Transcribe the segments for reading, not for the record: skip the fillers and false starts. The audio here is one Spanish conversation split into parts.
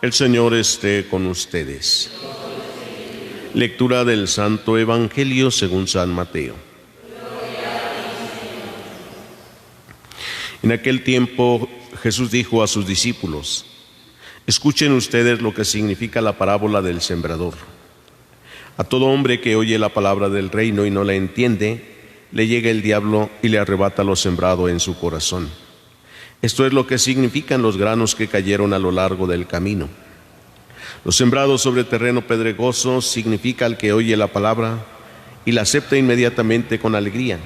El Señor esté con ustedes. Lectura del Santo Evangelio según San Mateo. En aquel tiempo Jesús dijo a sus discípulos: escuchen ustedes lo que significa la parábola del sembrador. A todo hombre que oye la palabra del reino y no la entiende, le llega el diablo y le arrebata lo sembrado en su corazón. Esto es lo que significan los granos que cayeron a lo largo del camino. Los sembrados sobre terreno pedregoso significa el que oye la palabra y la acepta inmediatamente con alegría,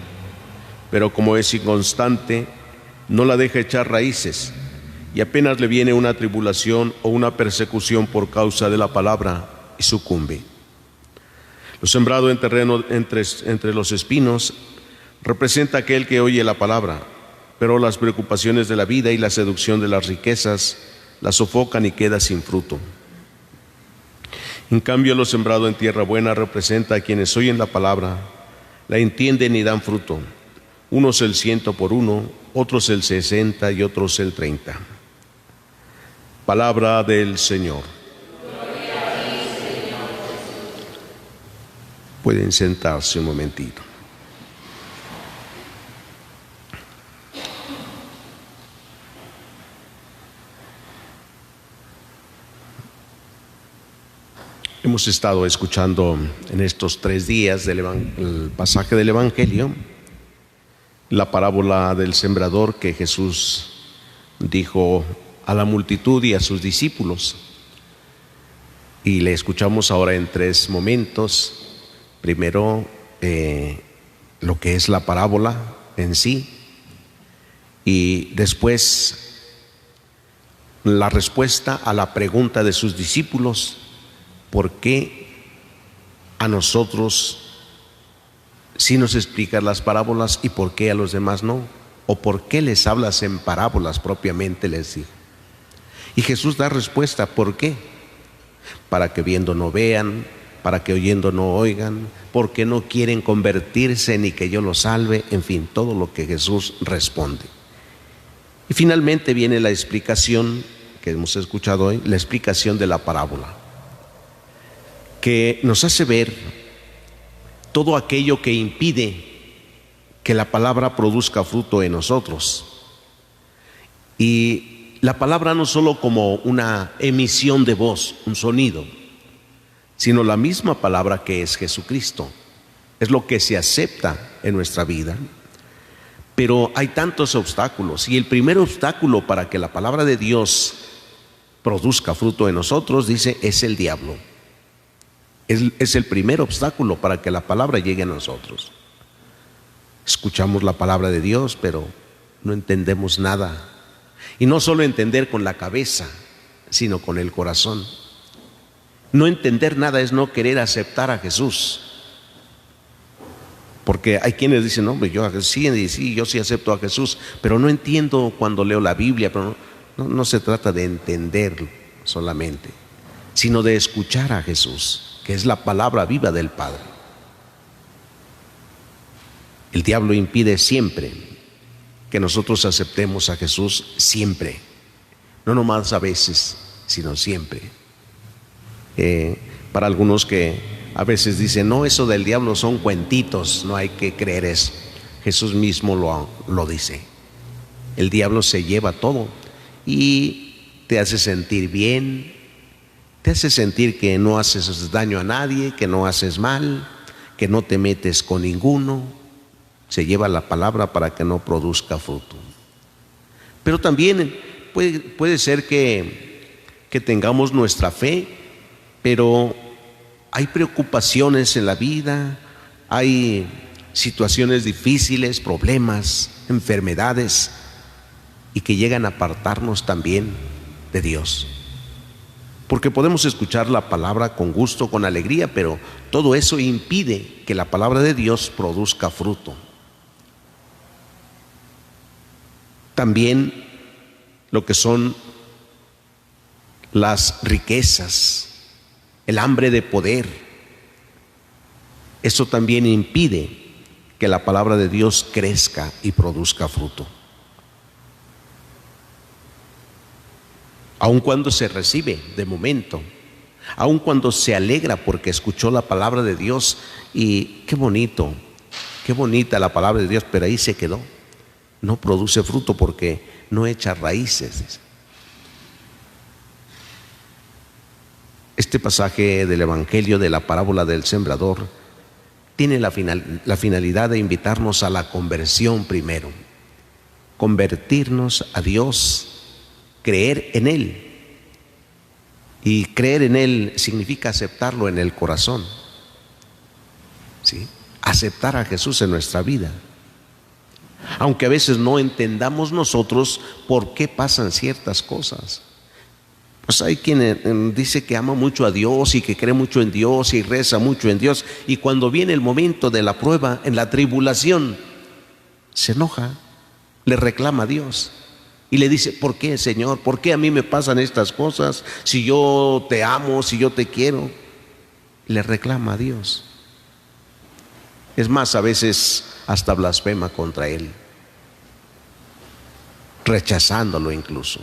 pero como es inconstante, no la deja echar raíces, y apenas le viene una tribulación o una persecución por causa de la palabra y sucumbe. Lo sembrado en terreno entre los espinos representa aquel que oye la palabra, pero las preocupaciones de la vida y la seducción de las riquezas la sofocan y queda sin fruto. En cambio, lo sembrado en tierra buena representa a quienes oyen la palabra, la entienden y dan fruto. Unos el 100 por uno, otros el 60 y otros el 30. Palabra del Señor. Pueden sentarse un momentito. Hemos estado escuchando en estos 3 días el pasaje del Evangelio, la parábola del sembrador que Jesús dijo a la multitud y a sus discípulos. Y le escuchamos ahora en 3 momentos. Primero, lo que es la parábola en sí, y después la respuesta a la pregunta de sus discípulos: ¿por qué a nosotros sí nos explicas las parábolas y por qué a los demás no? ¿O por qué les hablas en parábolas propiamente?, les dijo. Y Jesús da respuesta: ¿por qué? Para que viendo no vean, para que oyendo no oigan, porque no quieren convertirse ni que yo los salve, en fin, todo lo que Jesús responde. Y finalmente viene la explicación que hemos escuchado hoy, la explicación de la parábola, que nos hace ver todo aquello que impide que la palabra produzca fruto en nosotros. Y la palabra no solo como una emisión de voz, un sonido, sino la misma palabra que es Jesucristo. Es lo que se acepta en nuestra vida. Pero hay tantos obstáculos, y el primer obstáculo para que la palabra de Dios produzca fruto en nosotros, dice, es el diablo. Es el primer obstáculo para que la palabra llegue a nosotros. Escuchamos la palabra de Dios, pero no entendemos nada. Y no solo entender con la cabeza, sino con el corazón. No entender nada es no querer aceptar a Jesús. Porque hay quienes dicen: no, yo sí acepto a Jesús, pero no entiendo cuando leo la Biblia. Pero no se trata de entender solamente, sino de escuchar a Jesús, que es la palabra viva del Padre. El diablo impide siempre que nosotros aceptemos a Jesús, siempre. No nomás a veces, sino siempre. Para algunos que a veces dicen: no, eso del diablo son cuentitos, no hay que creer eso. Jesús mismo lo dice. El diablo se lleva todo y te hace sentir bien, te hace sentir que no haces daño a nadie, que no haces mal, que no te metes con ninguno. Se lleva la palabra para que no produzca fruto. Pero también puede ser que tengamos nuestra fe, pero hay preocupaciones en la vida, hay situaciones difíciles, problemas, enfermedades, y que llegan a apartarnos también de Dios. Porque podemos escuchar la palabra con gusto, con alegría, pero todo eso impide que la palabra de Dios produzca fruto. También lo que son las riquezas, el hambre de poder, eso también impide que la palabra de Dios crezca y produzca fruto. aun cuando se recibe de momento, aun cuando se alegra porque escuchó la palabra de Dios y qué bonito, qué bonita la palabra de Dios, pero ahí se quedó. No produce fruto porque no echa raíces. Este pasaje del Evangelio, de la parábola del sembrador, tiene la finalidad de invitarnos a la conversión primero. Convertirnos a Dios, creer en Él. Y creer en Él significa aceptarlo en el corazón, ¿sí? Aceptar a Jesús en nuestra vida. Aunque a veces no entendamos nosotros por qué pasan ciertas cosas. Pues hay quien dice que ama mucho a Dios y que cree mucho en Dios y reza mucho en Dios, y cuando viene el momento de la prueba, en la tribulación, se enoja, le reclama a Dios y le dice: ¿por qué, Señor? ¿Por qué a mí me pasan estas cosas? Si yo te amo, si yo te quiero. Le reclama a Dios. Es más, a veces hasta blasfema contra Él, rechazándolo incluso.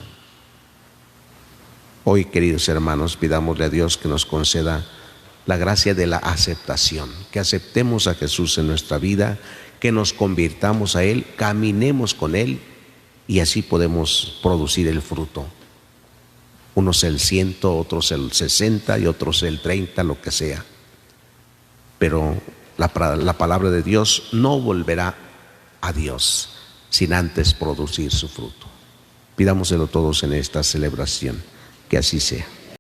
Hoy, queridos hermanos, pidámosle a Dios que nos conceda la gracia de la aceptación, que aceptemos a Jesús en nuestra vida, que nos convirtamos a Él, caminemos con Él, y así podemos producir el fruto. Unos el 100, otros el 60 y otros el 30, lo que sea. Pero la palabra de Dios no volverá a Dios sin antes producir su fruto. Pidámoselo todos en esta celebración, que así sea.